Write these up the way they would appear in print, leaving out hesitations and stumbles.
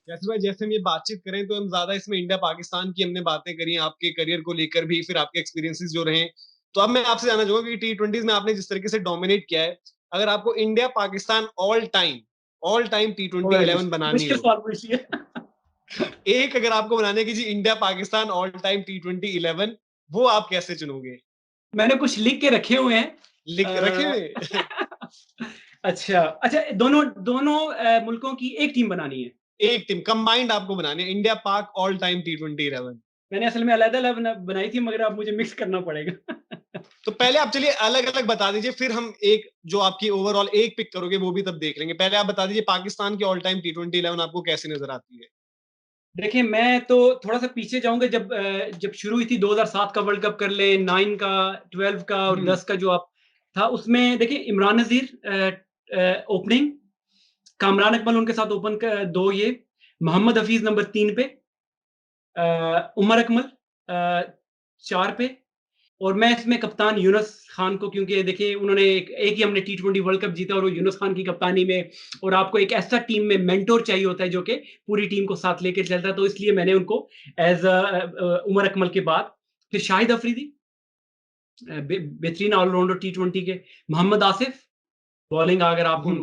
जैसे भाई जैसे हम ये बातचीत करें तो हम ज़्यादा इसमें इंडिया पाकिस्तान की हमने बातें करी, आपके करियर को लेकर भी, फिर आपके एक्सपीरियंसेस जो रहे। तो अब मैं आपसे जानना चाहूँगा कि टी20s में आपने जिस तरीके से डोमिनेट किया है, अगर आपको इंडिया पाकिस्तान ऑल टाइम टी20 बड़ा 11 बनानी मुश्किल हो, सवाल पूछ लिया। एक अगर आपको बनानी है कि जी इंडिया पाकिस्तान ऑल टाइम टी20 11, वो आप कैसे चुनोगे? मैंने कुछ लिख के रखे हुए हैं। लिख रखे अ, हुए? अच्छा, अच्छा दोनों दोनों मुल्कों की एक टीम बनानी है। एक टीम कंबाइंड आपको बनानी है, इंडिया पाक ऑल टाइम टी20 11। मैंने असल में अलग-अलग बनाई थी मगर अब मुझे मिक्स करना पड़ेगा। तो पहले आप चलिए अलग-अलग बता दीजिए, फिर हम एक जो आपकी ओवरऑल एक पिक करोगे वो भी तब देख लेंगे। पहले आप बता दीजिए पाकिस्तान की ऑल टाइम टी20 11 आपको कैसी नज़र आती है? देखिए, मैं तो थोड़ा-सा पीछे जाऊँगा जब शुरू हुई थी 2007 का वर्ल्ड कप कर लें, 9 का, 12 का और हुँ, 10 का जो आप था उसमें देखिए इमरान नज़ीर ओपनिंग, कामरान अकमल उनके साथ ओपन 2 ये, मोहम्मद हफीज़ नंबर 3 पे, उमर अकमल 4 पे और मैं इसमें कप्तान यूनुस खान को क्योंकि देखिए उन्होंने एक ही हमने टी20 वर्ल्ड कप जीता और वो यूनुस खान की कप्तानी में और आपको एक ऐसा टीम में मेंटर चाहिए होता है जो कि पूरी टीम को साथ लेके चलता है, तो इसलिए मैंने उनको एज़ उमर अकमल के बाद फिर शाहिद अफरीदी बेहतरीन ऑलराउंडर टी20 के, मोहम्मद आसिफ बॉलिंग अगर आप हुँ।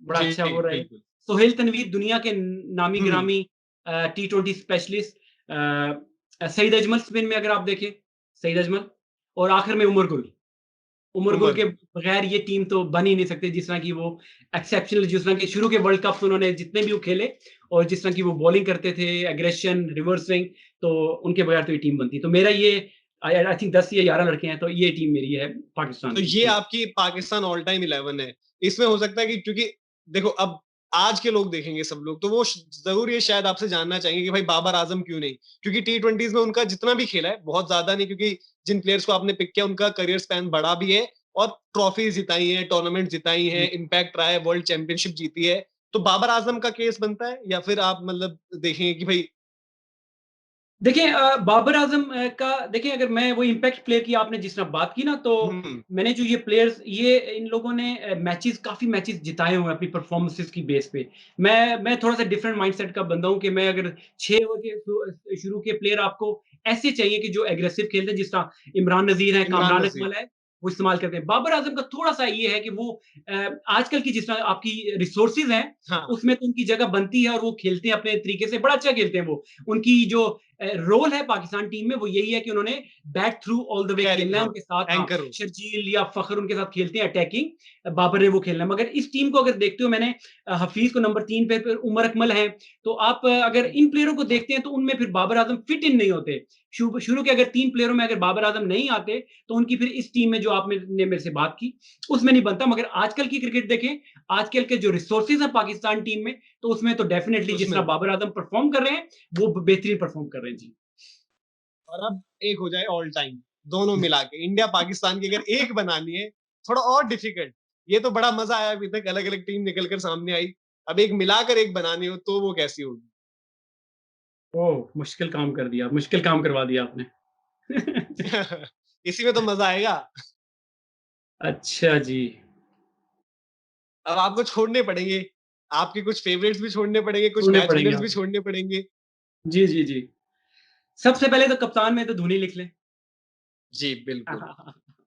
बड़ा जी, अच्छा वो रहे, बिल्कुल। सोहेल तनवीर दुनिया के नामी हुँ, गिरामी टी20 स्पेशलिस्ट, सईद अजमल स्पिन में अगर आप देखें, सईद अजमल और आखिर में उमर गुल। उमर गुल उमर के गुल। बगैर ये टीम तो बन ही नहीं सकती जिस तरह की वो एक्सेप्शनल जिस तरह के शुरू के वर्ल्ड कप उन्होंने जितने भी वो खेले और जिस तरह की वो बॉलिंग करते थे, एग्रेशन, रिवर्स स्विंग तो उनके बगैर तो ये टीम बनती। तो मेरा ये आई थिंक 10 या 11 लड़के हैं तो ये टीम मेरी है पाकिस्तान तो की। ये जी। आपकी पाकिस्तान ऑल टाइम 11 है। इसमें हो सकता है कि क्योंकि देखो अब आज के लोग देखेंगे सब लोग, तो वो ज़रूर ये शायद आपसे जानना चाहेंगे कि भाई बाबर आज़म क्यों नहीं? क्योंकि टी20s में उनका जितना भी खेला है, बहुत ज़्यादा नहीं क्योंकि जिन प्लेयर्स को आपने पिक किया उनका करियर स्पैन बड़ा भी है और ट्रॉफीज़ जिताई हैं, टूर्नामेंट जिताई हुँ। हैं, इम्पैक्ट रहा है, वर्ल्ड चैंपियनशिप जीती है। तो बाबर आज़म का केस बनता है या फिर आप मतलब देखेंगे कि भाई देखिए बाबर आज़म का देखिए अगर मैं वो इम्पैक्ट प्लेयर की आपने जिस तरह बात की ना तो हुँ, मैंने जो ये प्लेयर्स ये इन लोगों ने मैचेस काफ़ी मैचेस जिताए हुए हैं अपनी परफॉर्मेंसेस की बेस पे। मैं थोड़ा-सा डिफरेंट माइंडसेट का बंदा हूँ कि मैं अगर 6 ओवर के शुरू के प्लेयर आपको ऐसे चाहिए कि जो एग्रेसिव खेलते हैं जिस तरह इमरान नज़ीर है, इमरान कामरान नज़ीर। अकमल है, वो इस्तेमाल करते हैं। बाबर आज़म का थोड़ा-सा ये है कि वो आजकल की जिस तरह आपकी रिसोर्सेज़ हैं, हाँ, उसमें तो उनकी जगह बनती है और वो खेलते हैं अपने तरीके से, बड़ा अच्छा खेलते हैं वो। उनकी जो रोल है पाकिस्तान टीम में वो यही है कि उन्होंने bat through all the way carry खेलना है हाँ, उनके साथ हाँ, एंकर रोल। शर्जील या फ़खर उनके साथ खेलते हैं अटैकिंग, बाबर ने वो खेलना है। मगर इस टीम को अगर देखते हो मैंने हफ़ीज़ को नंबर 3 पे फिर उमर अकमल हैं, तो आप अगर इन प्लेयरों को देखते हैं तो उनमें फिर बाबर आज़म फिट इन नहीं होते। शुरू के अगर 3 प्लेयरों में अगर बाबर आज़म नहीं आते, तो उनकी फिर इस टीम में जो आपने ने मेरे से बात की, उसमें नहीं बनता। मगर आजकल की क्रिकेट देखें, आजकल के जो रिसोर्सेज़ हैं पाकिस्तान टीम में, तो उसमें तो डेफ़िनिटली जिस तरह उसमें बाबर आज़म परफ़ॉर्म कर रहे हैं, वो बेहतरीन परफ़ॉर्म कर रहे हैं। जी। और अब एक हो जाए ऑल टाइम, दोनों मिला के इंडिया पाकिस्तान की अगर एक बनानी है, थोड़ा और डिफिकल्ट। ये तो बड़ा मजा आया अभी तक अलग-अलग टीम निकल कर सामने आई। अब एक मिलाकर एक बनानी हो तो वो कैसी होगी? ओह! मुश्किल काम कर दिया, मुश्किल काम करवा दिया आपने। इसी में तो मजा आएगा। अच्छा जी। अब आपको छोड़ने पड़ेंगे। आपके कुछ फेवरेट्स भी छोड़ने पड़ेंगे, कुछ छोड़ने मैच पड़ेंगे विनर्स भी आप। छोड़ने पड़ेंगे। जी, जी, जी। सबसे पहले तो कप्तान में तो धोनी लिख लें। जी, बिल्कुल।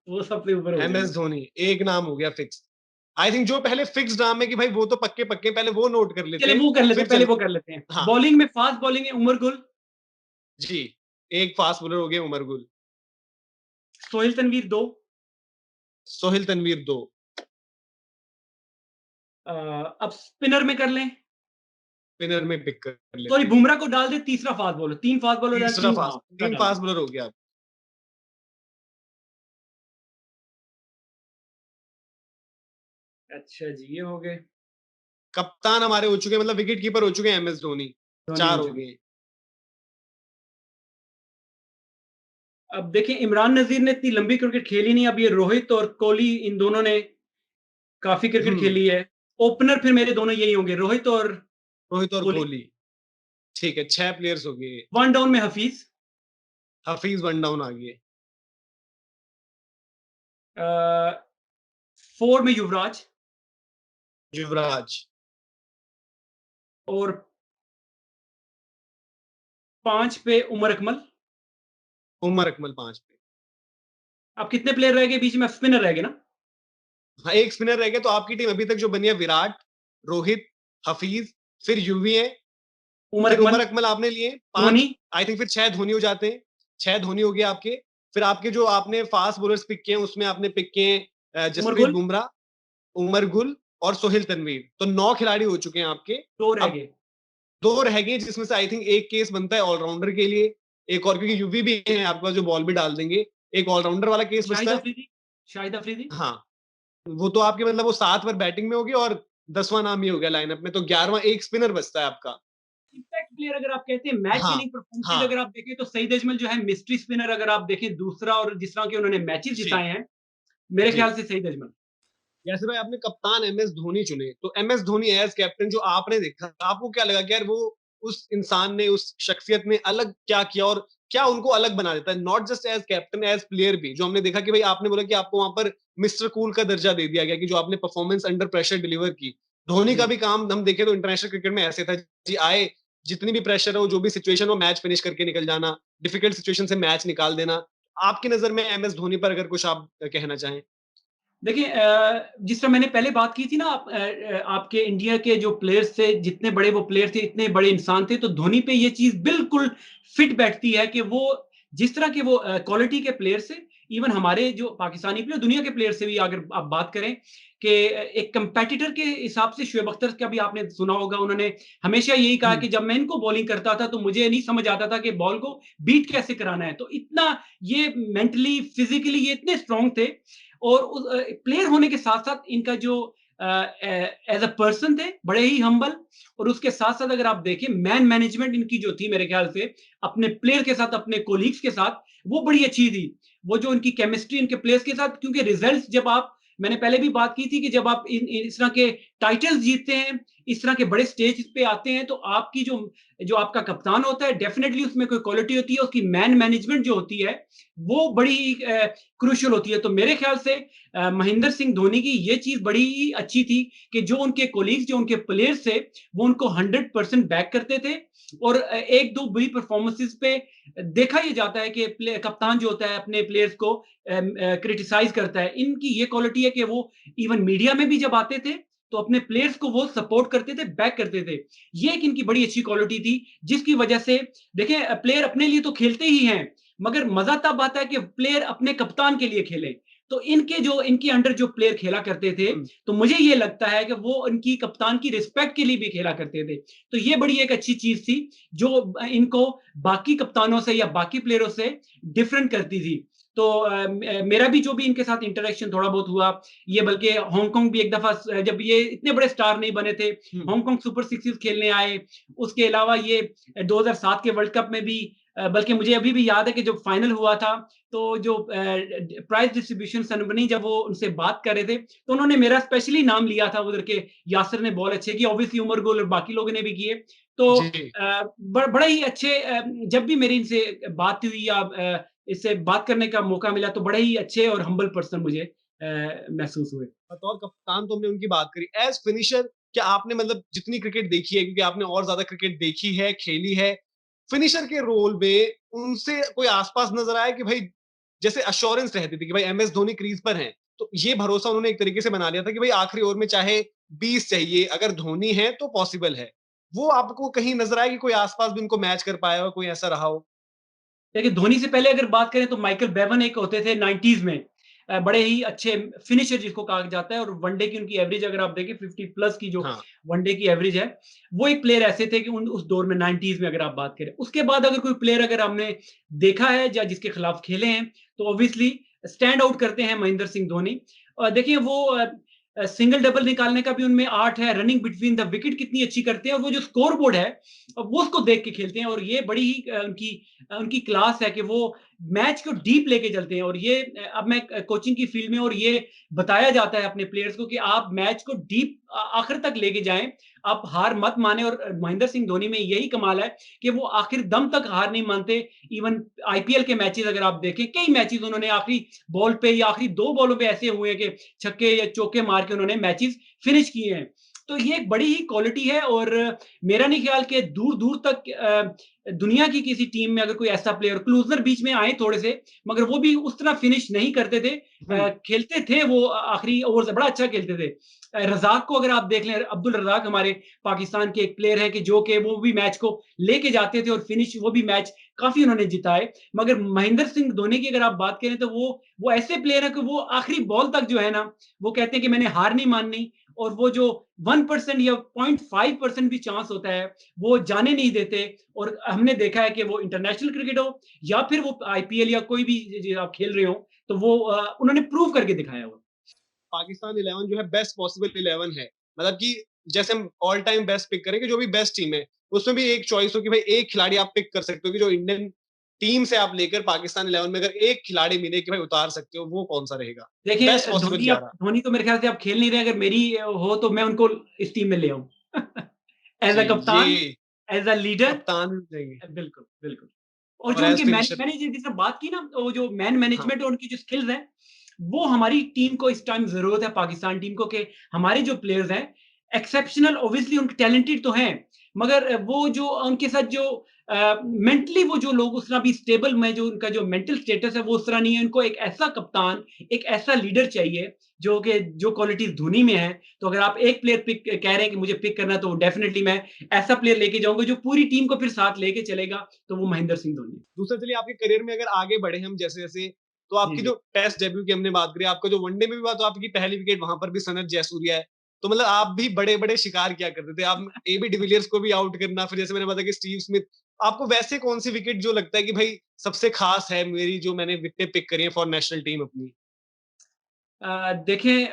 वो सबसे ऊपर हो एमएस जाएँगे। धोनी, एक नाम हो गया फिक्स। आई थिंक जो पहले फिक्स नाम है कि भाई वो तो पक्के-पक्के पहले वो नोट कर चलिए लेते हैं, वो कर लेते फिर हैं, पहले चल वो कर लेते हैं। हाँ, बॉलिंग में फ़ास्ट बॉलिंग है उमर गुल, जी। एक फास्ट बॉलर हो गए उमर गुल, सोहेल तनवीर 2 सोहेल तनवीर 2, अब स्पिनर में कर लें, स्पिनर में पिक कर सॉरी लेते हैं। बुमराह को डाल दें तीसरा फ़ास्ट बॉलर, 3 फ़ास्ट बॉलर डाल तीसरा 3 हाँ, फास्ट बुमराह 3 डाल दें। फास्ट बॉलर हो गया। अच्छा जी, ये हो गए, कप्तान हमारे हो चुके हैं मतलब विकेट कीपर हो चुके हैं एमएस धोनी, धोनी हो 4 हो चुके। गए। अब देखिए इमरान नज़ीर ने इतनी लंबी क्रिकेट खेली नहीं, अब ये रोहित और कोहली इन दोनों ने काफ़ी क्रिकेट हुँ, खेली है। ओपनर फिर मेरे दोनों यही होंगे, रोहित और रोहित और कोहली। कोहली, ठीक है 6 प्लेयर्स हो गए। 1 डाउन में हफीज़, हफीज़ वन डाउन आ गए, अ, 4 में युवराज युवराज, और 5 पे उमर अकमल। उमर अकमल 5 पे। अब कितने प्लेयर रह गए बीच में? स्पिनर रह गए ना? हाँ, एक स्पिनर रह गया, तो आपकी टीम अभी तक जो बनी है विराट, रोहित, हफीज, फिर युवी है, उमर फिर अकमल, उमर अकमल आपने लिए धोनी। 5, आई थिंक फिर 6 धोनी हो जाते हैं, 6 धोनी हो गए आपके। फिर आपके जो आपने फास्ट बॉलर्स पिक किए हैं उसमें आपने पिक किए हैं उमर जसप्रीत गुल, बुमराह, उमर गुल और सोहेल तनवीर, तो 9 खिलाड़ी हो चुके हैं आपके। 2 रह अब गए। 2 रह गए जिसमें से आई थिंक एक केस बनता है ऑलराउंडर के लिए, एक और, क्योंकि यूवी भी है आपके पास जो बॉल भी डाल देंगे, एक ऑलराउंडर वाला केस बचता शाहिद है। अफरीदी, शाहिद अफरीदी। हाँ, वो तो आपके मतलब वो 7 पर बैटिंग में होगी और 10वां नाम ही हो गया लाइनअप में, तो 11वां एक स्पिनर बचता है आपका। इम्पैक्ट प्लेयर अगर आप कहते हैं, मैच हाँ, विनिंग परफॉर्मेंसेज हाँ, अगर आप देखें तो सईद अजमल जो है मिस्ट्री स्पिनर, अगर आप देखें दूसरा, और जिस तरह के उन्होंने मैचेस जी, जिताए हैं, मेरे जी। ख्याल से सईद अजमल। जैसे भाई आपने कप्तान एमएस धोनी चुने, तो एमएस धोनी एज कैप्टन जो आपने देखा, आपको क्या लगा कि यार वो उस इंसान ने, उस शख्सियत ने अलग क्या किया और क्या उनको अलग बना देता है, not just as captain, as player भी, जो हमने देखा कि भाई आपने बोला कि आपको वहां पर मिस्टर कूल का दर्जा दे दिया गया कि जो आपने परफॉर्मेंस अंडर प्रेशर डिलीवर की। धोनी का जी। भी काम हम देखें तो इंटरनेशनल क्रिकेट में ऐसे था, जी आए, जितनी भी प्रेशर हो, जो भी सिचुएशन हो, मैच फिनिश करके निकल जाना, डिफिकल्ट सिचुएशन से मैच निकाल देना। आपकी नजर में एमएस धोनी पर अगर कुछ आप कहना चाहें। देखिए, जिस तरह मैंने पहले बात की थी ना, आपके इंडिया के जो प्लेयर्स थे, जितने बड़े वो प्लेयर थे, इतने बड़े इंसान थे, तो धोनी पे ये चीज़ बिल्कुल फिट बैठती है कि वो जिस तरह के वो क्वालिटी के प्लेयर्स थे, इवन हमारे जो पाकिस्तानी प्लेयर, दुनिया के प्लेयर से भी अगर आप बात करें कि एक कंपेटिटर के हिसाब से शुएब अख्तर का भी आपने सुना होगा, उन्होंने हमेशा यही कहा कि जब मैं इनको बॉलिंग करता था तो मुझे नहीं समझ आता था कि बॉल को बीट कैसे कराना है। तो इतना ये मेंटली, फिजिकली ये इतने स्ट्रांग थे, और उस प्लेयर होने के साथ-साथ इनका जो एज़ अ पर्सन थे, बड़े ही हम्बल, और उसके साथ-साथ अगर आप देखें मैन मैनेजमेंट इनकी जो थी मेरे ख्याल से, अपने प्लेयर के साथ, अपने कोलीग्स के साथ, वो बड़ी अच्छी थी। वो जो उनकी केमिस्ट्री इनके प्लेयर्स के साथ, क्योंकि रिजल्ट्स जब आप, मैंने पहले भी बात की थी कि जब आप इस तरह के टाइटल्स जीतते हैं, इस तरह के बड़े स्टेज पे आते हैं, तो आपकी जो जो आपका कप्तान होता है, डेफिनिटली उसमें कोई क्वालिटी होती है, उसकी मैन मैनेजमेंट जो होती है, वो बड़ी क्रूशियल होती है। तो मेरे ख्याल से महेंद्र सिंह धोनी की ये चीज बड़ी ही अच्छी थी कि जो उनके कोलीग्स, जो उनके प्लेयर्स थे, वो उनको 100% बैक करते थे, और एक दो बुरी परफॉर्मेंसेस पे देखा ये जाता है कि कप्तान जो होता है अपने प्लेयर्स को क्रिटिसाइज करता है। इनकी ये क्वालिटी है कि वो इवन मीडिया में भी जब आते थे तो अपने प्लेयर्स को वो सपोर्ट करते थे, बैक करते थे। ये एक इनकी बड़ी अच्छी क्वालिटी थी, जिसकी वजह से देखें, प्लेयर अपने लिए तो खेलते ही हैं, मगर मजा तब आता है कि प्लेयर अपने कप्तान के लिए खेले। तो इनके अंडर जो प्लेयर खेला करते थे, हुँ। तो मुझे ये लगता है कि वो इनकी कप्तान की रिस्पेक्ट के लिए भी खेला करते थे। तो ये बड़ी एक अच्छी चीज थी जो इनको बाकी कप्तानों से या बाकी प्लेयरों से डिफरेंट करती थी। तो मेरा भी जो भी इनके साथ इंटरेक्शन थोड़ा बहुत हुआ, ये बल्कि हांगकांग भी एक दफा, जब ये इतने बड़े स्टार नहीं बने थे, हुँ। हांगकांग सुपर सिक्स खेलने आए। उसके अलावा ये 2007 के वर्ल्ड कप में भी, बल्कि मुझे अभी भी याद है कि जब फाइनल हुआ था, तो जो प्राइज डिस्ट्रीब्यूशन सेरेमनी जब वो उनसे बात कर रहे थे, तो उन्होंने मेरा स्पेशली नाम लिया था उधर के। यासिर ने बॉल अच्छे किए, ऑब्वियसली उमर गुल और बाकी लोगों ने भी किए। तो जी। बड़े ही अच्छे, जब भी मेरी इनसे बात हुई या इससे बात करने का मौका मिला, तो बड़े ही अच्छे और हम्बल पर्सन मुझे महसूस हुए। बतौर कप्तान तो हमने उनकी बात करी। एज़ फिनिशर क्या आपने मतलब जितनी क्रिकेट देखी है, क्योंकि आपने और ज़्यादा क्रिकेट देखी है, खेली है, फिनिशर के रोल में उनसे कोई आस-पास नज़र आया कि भाई जैसे एश्योरेंस रहती थी कि भाई एमएस धोनी क्रीज़ पर हैं, तो ये भरोसा उन्होंने एक तरीके से बना लिया था कि भाई आखिरी ओवर में चाहे 20 चाहिए, अगर धोनी है तो पॉसिबल है। वो आपको कहीं नज़र आया कि कोई आस-पास भी उनको मैच कर पाया हो, कोई ऐसा रहा हो? देखिए, धोनी से पहले अगर बात करें तो माइकल बेवन एक होते थे 90s में, बड़े ही अच्छे फिनिशर जिसको कहा जाता है, और वनडे की उनकी एवरेज अगर आप देखें 50 प्लस की जो हाँ, वनडे की एवरेज है, वो एक प्लेयर ऐसे थे कि उस दौर में 90s में अगर आप बात करें। उसके बाद अगर कोई प्लेयर अगर हमने देखा है या जिसके खिलाफ खेले हैं, तो ऑब्वियसली स्टैंड आउट करते हैं महेंद्र सिंह धोनी। देखिए, वो सिंगल डबल निकालने का भी उनमें आर्ट है, रनिंग बिटवीन द विकेट कितनी अच्छी करते हैं, और वो जो स्कोर बोर्ड है, वो उसको देख के खेलते हैं, और ये बड़ी ही उनकी उनकी क्लास है कि वो मैच को डीप लेके चलते हैं। और ये अब मैं कोचिंग की फील्ड में, और ये बताया जाता है अपने प्लेयर्स को कि आप मैच को डीप आखिर तक लेके जाएं, आप हार मत माने। और महेंद्र सिंह धोनी में यही कमाल है कि वो आखिर दम तक हार नहीं मानते। इवन आईपीएल के मैचेस अगर आप देखें, कई मैचेस उन्होंने आखिरी बॉल पे या आखिरी 2 बॉलों पे ऐसे हुए हैं कि छक्के या चौके मार के उन्होंने मैचेस फिनिश किए हैं। तो ये एक बड़ी ही क्वालिटी है और मेरा नहीं ख्याल कि दूर-दूर तक दुनिया की किसी टीम में अगर कोई ऐसा प्लेयर क्लूजनर बीच में आए थोड़े से, मगर वो भी उस तरह फिनिश नहीं करते थे। हुँ, खेलते थे वो आखिरी ओवर से बड़ा अच्छा खेलते थे। रज़ाक को अगर आप देख लें, अब्दुल रज़ाक हमारे पाकिस्तान के एक प्लेयर हैं कि जो कि वो भी मैच को लेके जाते थे और फिनिश वो भी मैच काफ़ी उन्होंने जिताए। मगर महेंद्र सिंह धोनी की अगर आप बात करें तो वो ऐसे प्लेयर हैं कि वो आखिरी बॉल तक जो है ना, वो कहते हैं कि मैंने हार नहीं माननी और वो जो 1% या 0.5% भी चांस होता है, वो जाने नहीं देते और हमने देखा है कि वो इंटरनेशनल क्रिकेट हो या फिर वो आईपीएल या कोई भी आप खेल रहे हो, तो वो उन्होंने प्रूव करके दिखाया हुआ। पाकिस्तान 11 जो है बेस्ट पॉसिबल 11 है। मतलब कि जैसे हम ऑल टाइम बेस्ट पिक करें कि जो भी बेस्ट टीम है, उसमें भी एक चॉइस हो कि भाई एक खिलाड़ी आप पिक कर सकते हो कि जो इंडियन टीम से आप लेकर पाकिस्तान 11 में अगर एक खिलाड़ी मिले कि भाई उतार सकते हो, वो कौन-सा रहेगा? बेस्ट देखिए, पॉसिबल 11। धोनी तो मेरे ख्याल से अब खेल नहीं रहे, अगर मेरी हो तो मैं उनको इस टीम में ले आऊँ। एज़ जी, अ कप्तान, ये एज़ अ लीडर। कप्तान चाहिए बिल्कुल, बिल्कुल। और और जो एज़ उनकी फिनिशर। मैंने जिस तरह बात की ना, वो जो मैन हाँ, मैनेजमेंट और उनकी जो स्किल्स हैं, वो हमारी टीम को इस टाइम ज़रूरत है, पाकिस्तान टीम को, कि हमारे जो प्लेयर्स हैं, एक्सेप्शनल ऑब्वियसली उनके टैलेंटेड तो हैं, मगर वो जो उनके साथ जो मेंटली वो जो लोग उस तरह भी स्टेबल में जो उनका जो मेंटल स्टेटस है, वो उस तरह नहीं है। उनको एक ऐसा कप्तान, एक ऐसा लीडर चाहिए, जो क्वालिटीज़ धोनी में है। तो अगर आप एक प्लेयर पिक कह रहे हैं कि मुझे पिक करना है, तो डेफिनिटली मैं ऐसा प्लेयर लेके जाऊँगा, जो पूरी टीम को फिर साथ लेके चलेगा, तो वो महेंद्र सिंह धोनी है। दूसरा चलिए आपके करियर में अगर आगे बढ़े हम जैसे-जैसे, तो जी, आपकी जी। जो टेस्ट डेब्यू की हमने बात करी, आपका जो वनडे में भी हुआ तो आपकी पहली विकेट वहाँ पर भी सनत जयसूर्या है। तो मतलब आप भी बड़े-बड़े शिकार किया करते थे। आप एबी डिविलियर्स को भी आउट करना, फिर जैसे मैंने बताया कि स्टीव स्मिथ, आपको वैसे कौन-सी विकेट जो लगता है कि भाई सबसे खास है मेरी जो मैंने विकेटें पिक करी है फॉर नेशनल टीम अपनी? देखें,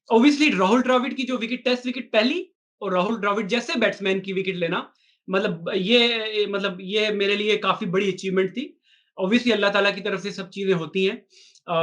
ऑब्वियसली राहुल द्रविड़ की जो विकेट, टेस्ट विकेट पहली, और राहुल द्रविड़ जैसे बैट्समैन की विकेट लेना, मतलब ये मेरे लिए काफ़ी बड़ी अचीवमेंट थी। ऑब्वियसली अल्लाह ताला की तरफ से सब चीज़ें होती हैं,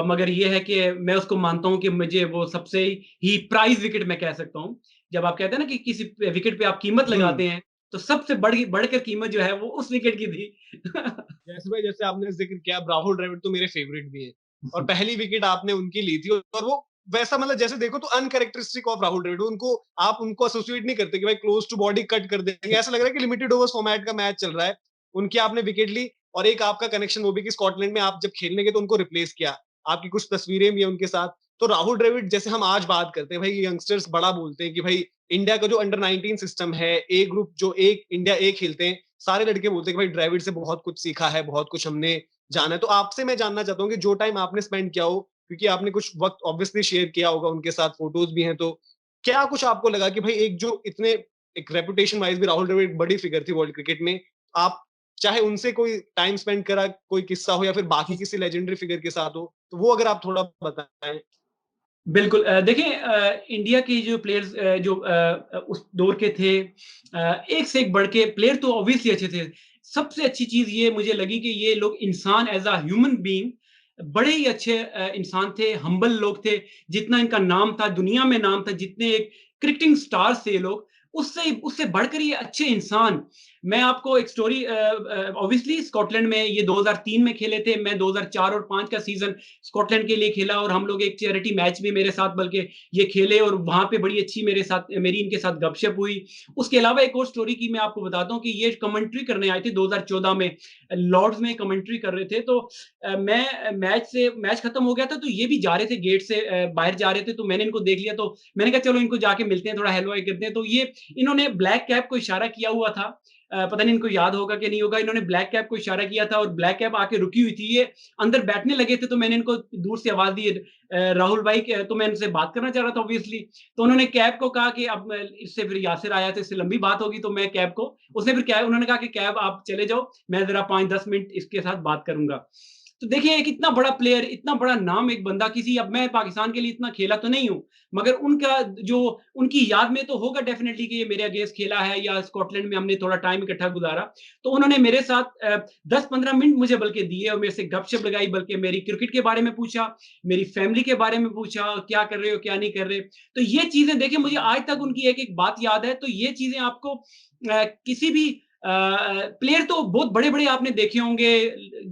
मगर ये है कि मैं उसको मानता हूँ कि मुझे वो सबसे ही प्राइज़ विकेट मैं कह सकता हूँ। जब आप कहते हैं ना कि किसी विकेट पे आप कीमत हुँ। लगाते हैं, तो सबसे बढ़कर कीमत जो है वो उस विकेट की थी। जैसे भाई जैसे आपने ज़िक्र किया, अब राहुल द्रविड़ तो मेरे फेवरेट भी हैं और पहली विकेट आपने उनकी ली थी और वो वैसा मतलब जैसे देखो तो अनकैरेक्टरिस्टिक ऑफ राहुल द्रविड़, उनको आप उनको एसोसिएट नहीं करते कि भाई क्लोज टू बॉडी कट कर देंगे, ऐसा लग रहा है कि लिमिटेड ओवर्स फॉर्मेट का मैच चल रहा है। उनकी आपने विकेट ली और एक आपका कनेक्शन वो भी कि स्कॉटलैंड में आप जब खेलने गए तो उनको रिप्लेस किया। आपकी कुछ तस्वीरें भी हैं उनके साथ। तो राहुल द्रविड़ जैसे हम आज बात करते हैं भाई, यंगस्टर्स बड़ा बोलते हैं कि भाई इंडिया का जो अंडर 19 सिस्टम है, ए ग्रुप जो एक इंडिया ए खेलते हैं, सारे लड़के बोलते हैं कि भाई द्रविड़ से बहुत कुछ सीखा है, बहुत कुछ हमने जाना है। तो आपसे मैं जानना चाहता हूँ कि जो टाइम आपने स्पेंड किया हो, क्योंकि आपने कुछ वक़्त ऑब्वियसली शेयर किया होगा उनके साथ, फ़ोटोज़ भी हैं, तो क्या कुछ आपको लगा कि भाई एक जो इतने एक रेपुटेशन वाइज़ भी राहुल द्रविड़ एक बड़ी फिगर थी वर्ल्ड क्रिकेट में, आप चाहे उनसे कोई टाइम स्पेंड करा, कोई किस्सा हो या फिर बाकी किसी लेजेंडरी फिगर के साथ हो, तो वो अगर आप थोड़ा बताएँ? बिल्कुल, देखिए, इंडिया के जो प्लेयर्स उस दौर के थे, एक से एक बढ़ के प्लेयर तो ऑब्वियसली अच्छे थे। सबसे अच्छी चीज़ ये मुझे लगी कि ये लोग इंसान एज़ अ ह्यूमन बीइंग बड़े ही अच्छे इंसान थे, हम्बल लोग थे। जितना इनका नाम था, दुनिया में नाम था, जितने एक क्रिकेटिंग स्टार्स थे ये लोग, उससे उससे बढ़कर ये अच्छे इंसान। मैं आपको एक स्टोरी, ऑब्वियसली स्कॉटलैंड में ये 2003 में खेले थे। मैं 2004 और 5 का सीज़न स्कॉटलैंड के लिए खेला और हम लोग एक चैरिटी मैच भी मेरे साथ बल्कि ये खेले और वहाँ पे बड़ी अच्छी मेरी इनके साथ गपशप हुई। उसके अलावा एक और स्टोरी की मैं आपको बताता हूँ कि ये कमेंट्री करने आए थे 2014 में, लॉर्ड्स में कमेंट्री कर रहे थे। तो मैं मैच खत्म हो गया था, तो ये भी जा रहे थे गेट से, बाहर जा रहे थे, तो मैंने इनको देख लिया। तो मैंने कहा चलो इनको जाके मिलते हैं, थोड़ा हेलो हाय करते हैं। तो ये इन्होंने ब्लैक कैप को इशारा किया हुआ था। पता नहीं इनको याद होगा कि नहीं होगा। इन्होंने ब्लैक कैप को इशारा किया था और ब्लैक कैप आके रुकी हुई थी। ये अंदर बैठने लगे थे, तो मैंने इनको दूर से आवाज़ दी, राहुल भाई, तो मैं इनसे बात करना चाह रहा था ऑब्वियसली। तो उन्होंने कैब को कहा कि अब इससे फिर यासिर आया, तो इससे लंबी बात होगी, तो मैं कैब को उसने फिर क्या उन्होंने कहा कि कैब आप चले जाओ, मैं ज़रा 5-10 मिनट इसके साथ बात करूँगा। तो देखिए, एक इतना बड़ा प्लेयर, इतना बड़ा नाम, एक बंदा, किसी अब मैं पाकिस्तान के लिए इतना खेला तो नहीं हूँ, मगर उनका जो उनकी याद में तो होगा डेफ़िनेटली कि ये मेरे अगेंस्ट खेला है या स्कॉटलैंड में हमने थोड़ा टाइम इकट्ठा गुज़ारा। तो उन्होंने मेरे साथ 10-15 मिनट मुझे बल्कि दिए और मेरे से गपशप लगाई, बल्कि मेरी क्रिकेट के बारे में पूछा, मेरी फैमिली के बारे में पूछा, क्या कर रहे हो, क्या नहीं कर रहे। तो ये चीज़ें देखिए, मुझे आज तक उनकी एक-एक बात याद है। तो ये चीज़ें आपको किसी भी प्लेयर तो बहुत बड़े-बड़े आपने देखे होंगे,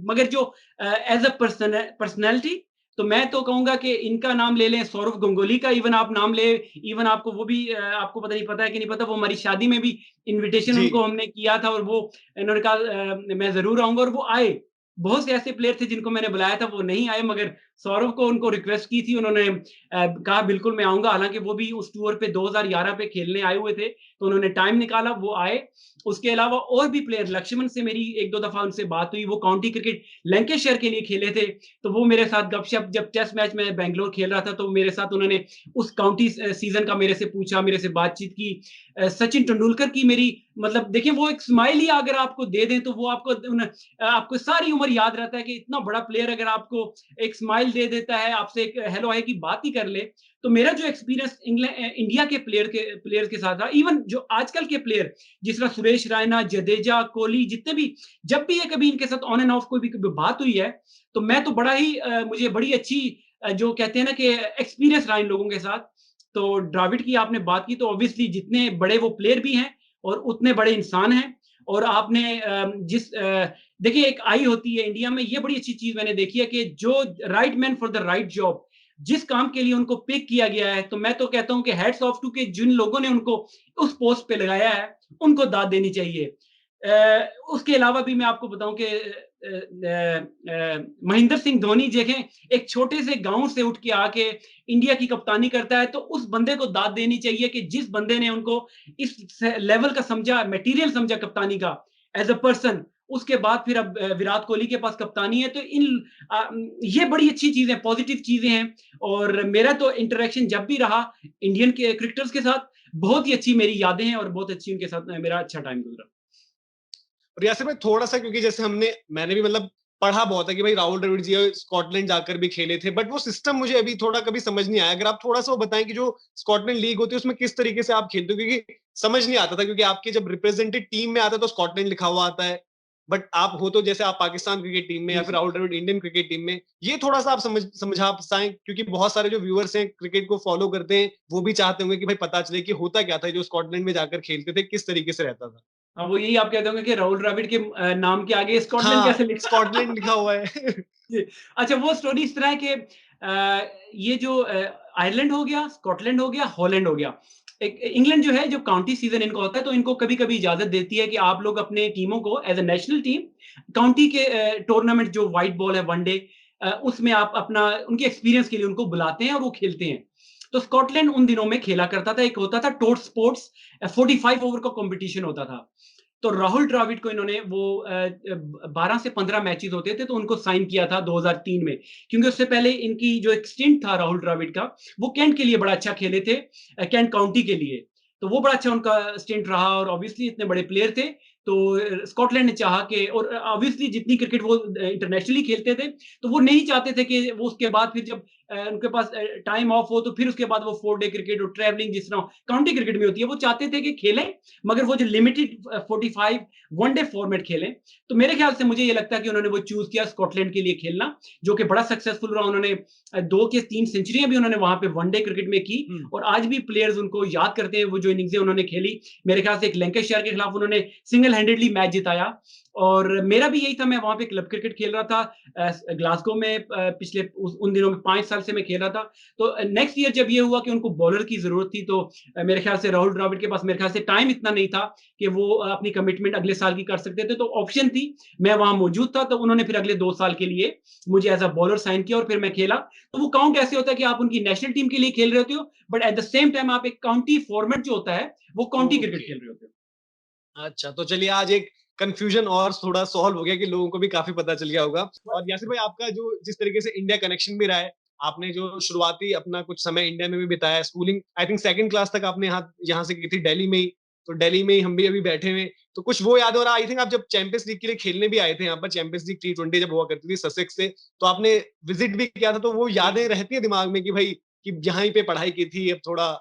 मगर जो एज़ अ पर्सनैलिटी तो मैं तो कहूँगा कि इनका नाम ले लें, सौरव गंगोली का इवन आप नाम ले, इवन आपको वो भी आपको पता नहीं, पता है कि नहीं पता, वो हमारी शादी में भी इन्विटेशन जी। उनको हमने किया था और वो इन्होंने कहा मैं ज़रूर आऊँगा और वो आए। बहुत से ऐसे प्लेयर थे जिनको मैंने बुलाया था, वो नहीं आए, मगर सौरव को उनको रिक्वेस्ट की थी, उन्होंने कहा बिल्कुल मैं आऊँगा, हालाँकि वो भी उस टूर पे 2011 पे खेलने आए हुए थे, तो उन्होंने टाइम निकाला, वो आए। उसके अलावा और भी प्लेयर, लक्ष्मण से मेरी 1-2 दफ़ा उनसे बात हुई, वो काउंटी क्रिकेट लैंकाशायर के लिए खेले थे, तो वो मेरे साथ गपशप, जब टेस्ट मैच में बैंगलोर खेल रहा था, तो मेरे साथ उन्होंने उस काउंटी सीज़न का मेरे से पूछा, मेरे से बातचीत की। सचिन तेंदुलकर की मेरी, मतलब देखिए वो एक स्माइल ही अगर आपको दे दें, तो वो आपको सारी उम्र याद रहता है कि इतना बड़ा प्लेयर अगर आपको एक स्माइल दे देता है, आपसे एक हेलो हाय की बात ही कर ले। तो मेरा जो एक्सपीरियंस इंडिया के प्लेयर्स के साथ था, इवन जो आजकल के प्लेयर जिस तरह सुरेश रैना, जडेजा, कोहली, जितने भी, जब भी ये कभी इनके साथ ऑन एंड ऑफ कोई भी कभी बात हुई है, तो मैं तो बड़ा ही मुझे बड़ी अच्छी जो कहते हैं ना कि एक्सपीरियंस रहा इन लोगों के साथ। तो द्रविड़ की आपने बात की, तो ऑब्वियसली जितने बड़े वो प्लेयर भी हैं और उतने बड़े इंसान हैं। और आपने देखिए एक आई होती है इंडिया में, ये बड़ी अच्छी चीज मैंने देखी है कि जो right man for the right job, जिस काम के लिए उनको पिक किया गया है, तो मैं तो कहता हूं कि हेड्स ऑफ टू के जिन लोगों ने उनको उस पोस्ट पे लगाया है, उनको दाद देनी चाहिए। उसके अलावा भी मैं आपको बताऊं कि महेंद्र सिंह धोनी देखें, एक छोटे से गांव से उठ के आके इंडिया की कप्तानी करता है, तो उस बंदे को दाद देनी चाहिए कि जिस बंदे ने उनको इस लेवल का समझा, मटेरियल समझा कप्तानी का, एज अ पर्सन। उसके बाद फिर अब विराट कोहली के पास कप्तानी है, तो ये बड़ी अच्छी चीजें, पॉजिटिव चीजें हैं। और मेरा तो इंटरेक्शन जब भी रहा इंडियन के क्रिकेटर्स के साथ, बहुत ही अच्छी मेरी यादें हैं और बहुत अच्छी उनके साथ मेरा अच्छा टाइम गुजरा। और यासिर भाई थोड़ा-सा, क्योंकि जैसे मैंने भी मतलब पढ़ा बहुत है कि भाई राहुल द्रविड़ जी स्कॉटलैंड जाकर भी खेले थे, बट वो सिस्टम मुझे अभी थोड़ा कभी समझ नहीं आया। अगर आप थोड़ा-सा वो बताएँ कि जो स्कॉटलैंड लीग होती है उसमें किस तरीके से आप खेलते हो? क्योंकि समझ नहीं आता था, क्योंकि आपके जब रिप्रेजेंटेड टीम में आता है तो स्कॉटलैंड लिखा हुआ आता है। बट आप हो तो जैसे आप पाकिस्तान क्रिकेट टीम में या जी, फिर जी। Rahul Dravid Indian cricket team में, ये थोड़ा-सा आप समझा पाएँ, क्योंकि बहुत सारे जो व्यूअर्स हैं क्रिकेट को फॉलो करते हैं, वो भी चाहते होंगे कि भाई पता चले कि होता क्या था, जो स्कॉटलैंड में जाकर खेलते थे, किस तरीके से रहता था? हाँ, वो यही आप कहते होंगे कि राहुल द्रविड़ के नाम के आगे स्कॉटलैंड हाँ, कैसे लिखा? स्कॉटलैंड लिखा हुआ है। जी। अच्छा, वो स्टोरी इस तरह है कि ये जो आयरलैंड हो गया, स्कॉटलैंड हो गया, हॉलैंड हो गया। एक इंग्लैंड जो है, जो काउंटी सीज़न इनका होता है, तो इनको कभी-कभी इजाज़त देती है कि आप लोग अपने टीमों को as a national team county के टूर्नामेंट जो व्हाइट बॉल है, वनडे उसमें आप अपना उनके एक्सपीरियंस के लिए उनको बुलाते हैं और वो खेलते हैं। तो स्कॉटलैंड उन दिनों में खेला करता था, एक होता था टोट स्पोर्ट्स 45 ओवर का कॉम्पिटिशन होता था। तो राहुल द्रविड़ को इन्होंने वो 12 से 15 मैचेस होते थे, तो उनको साइन किया था 2003 में, क्योंकि उससे पहले इनकी जो एक स्टिंट था राहुल द्रविड़ का, वो कैंट के लिए बड़ा अच्छा खेले थे, कैंट काउंटी के लिए। तो वो बड़ा अच्छा उनका स्टिंट रहा और ऑब्वियसली इतने बड़े प्लेयर थे, तो स्कॉटलैंड ने चाहा कि, और ऑब्वियसली जितनी क्रिकेट वो इंटरनेशनली खेलते थे, तो वो नहीं चाहते थे कि वो उसके बाद फिर जब उनके पास टाइम ऑफ हो, तो फिर उसके बाद वो 4 डे क्रिकेट और ट्रैवलिंग जिस तरह काउंटी क्रिकेट में होती है, वो चाहते थे कि खेलें, मगर वो जो लिमिटेड 45 वनडे फॉर्मेट खेलें। तो मेरे ख्याल से मुझे ये लगता है कि उन्होंने वो चूज़ किया स्कॉटलैंड के लिए खेलना, जो कि बड़ा सक्सेसफुल रहा। उन्होंने 2 के 3 सेंचुरियाँ भी उन्होंने वहाँ पे वनडे क्रिकेट में की हुँ। और आज भी प्लेयर्स उनको याद करते हैं, वो जो इनिंग्सें उन्होंने खेली। मेरे ख्याल से एक लैंकाशायर के खिलाफ उन्होंने सिंगल हैंडेडली मैच जिताया और मेरा भी यही था, मैं वहाँ पे क्लब क्रिकेट खेल रहा था ग्लासगो में पिछले उन दिनों में 5 साल से मैं खेल रहा था। तो नेक्स्ट ईयर जब ये हुआ कि उनको बॉलर की ज़रूरत थी, तो मेरे ख्याल से राहुल द्रविड़ के पास मेरे ख्याल से टाइम इतना नहीं था कि वो अपनी कमिटमेंट अगले साल की कर सकते थे, तो ऑप्शन थी, मैं वहाँ मौजूद था, तो उन्होंने फिर अगले 2 साल के लिए मुझे एज़ अ बॉलर साइन किया और फिर मैं खेला। तो वो काउंट ऐसे होता है कि आप उनकी नेशनल टीम के लिए खेल रहे होते हो, but at the same time आप एक काउंटी फॉर्मेट जो होता है, वो काउंटी क्रिकेट ओके। खेल रहे होते हो। अच्छा, तो चलिए आज एक कन्फ्यूजन और थोड़ा सॉल्व हो गया कि लोगों को भी काफ़ी पता चल गया होगा। और यासिर भाई आपका जो जिस तरीके से इंडिया कनेक्शन भी रहा है, आपने जो शुरुआती अपना कुछ समय इंडिया में भी बिताया, schooling I think 2nd class तक आपने यहाँ यहाँ से की थी दिल्ली में ही, तो दिल्ली में ही हम भी अभी बैठे हुए हैं। तो कुछ वो याद है, और आई थिंक आप जब चैंपियंस लीग के लिए खेलने भी आए थे यहाँ पर, चैंपियंस लीग T20 जब हुआ करती थी ससेक्स से, तो आपने विज़िट भी किया था, तो वो यादें रहती है दिमाग में कि भाई कि यहीं पे पढ़ाई की थी, अब थोड़ा।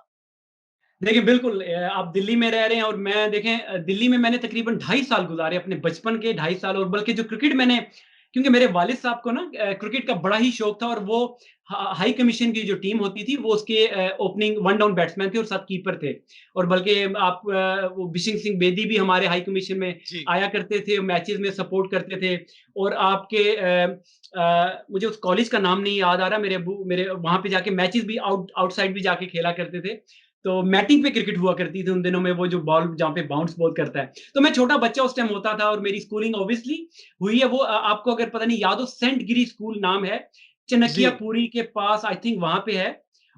देखिए, बिल्कुल आप दिल्ली में रह रहे हैं और मैं देखें दिल्ली में मैंने तकरीबन 2.5 साल गुज़ारे अपने बचपन के 2.5 साल, और बल्कि जो क्रिकेट मैंने क्योंकि मेरे वालिद साहब को ना क्रिकेट का बड़ा ही शौक था, और वो हाई कमीशन की जो टीम होती थी, वो उसके ओपनिंग वन डाउन बैट्समैन थे और साथ कीपर थे। और बल्कि आप वो बिशिंग सिंह बेदी भी हमारे हाई कमीशन में जी। आया करते थे, मैचेस में सपोर्ट करते थे। और आपके मुझे उस कॉलेज का नाम नहीं याद आ रहा, मेरे अब्बू मेरे वहां पे जाके मैचेस भी आउटसाइड भी जाके खेला करते थे। तो मैटिंग पे क्रिकेट हुआ करती थी उन दिनों में, वो जो बॉल जहाँ पे बाउंस बहुत करता है। तो मैं छोटा बच्चा उस टाइम होता था, और मेरी स्कूलिंग ऑब्वियसली हुई है वो आपको अगर पता नहीं याद हो, सेंट गिरी स्कूल नाम है, जी। चनकियापुरी के पास आई थिंक वहां पे है।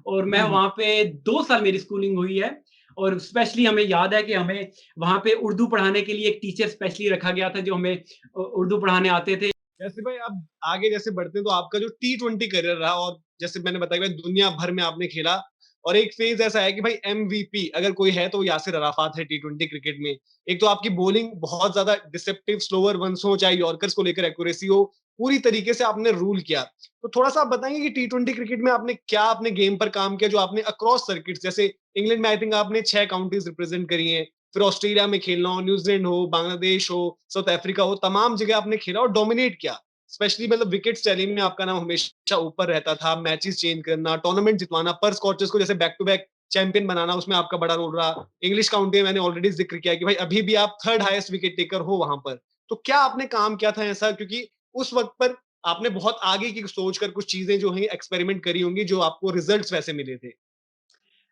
और मैं वहां पे 2 साल मेरी स्कूलिंग हुई है। और स्पेशली हमें याद है कि हमें वहां पे उर्दू पढ़ाने के लिए एक टीचर स्पेशली रखा गया था, जो हमें उर्दू पढ़ाने आते थे। जैसे भाई अब आगे जैसे बढ़ते हैं तो आपका जो टी20 करियर रहा, और जैसे मैंने बताया कि भाई दुनिया भर में आपने खेला, और एक फेज ऐसा है कि भाई एमवीपी अगर कोई है तो यासिर अराफात है टी20 क्रिकेट में। एक तो आपकी बॉलिंग बहुत ज्यादा डिसेप्टिव, स्लोअर वंस हो चाहे यॉर्कर्स को लेकर एक्यूरेसी हो, पूरी तरीके से आपने रूल किया। तो थोड़ा सा आप बताएंगे कि टी20 क्रिकेट में आपने क्या अपने गेम पर काम किया, जो आपने अक्रॉस सर्किट, जैसे इंग्लैंड में आई थिंक आपने 6 काउंटीज रिप्रेजेंट करी हैं, फिर ऑस्ट्रेलिया में खेलना हो, न्यूजीलैंड हो, बांग्लादेश हो, साउथ अफ्रीका हो, तमाम जगह आपने खेला और डोमिनेट किया। स्पेशली मतलब विकेट टैली में आपका नाम हमेशा ऊपर रहता था, मैचेस चेंज करना, टूर्नामेंट जितवाना, पर स्कॉचेस को जैसे बैक टू बैक चैंपियन बनाना, उसमें आपका बड़ा रोल रहा। इंग्लिश काउंटी में मैंने ऑलरेडी जिक्र किया कि भाई अभी भी आप थर्ड हाईएस्ट विकेट टेकर हो वहां पर। तो क्या आपने काम किया था ऐसा, क्योंकि उस वक्त पर आपने बहुत आगे की सोच कर कुछ चीजें जो है एक्सपेरिमेंट करी होंगी, जो आपको रिजल्ट्स वैसे मिले थे?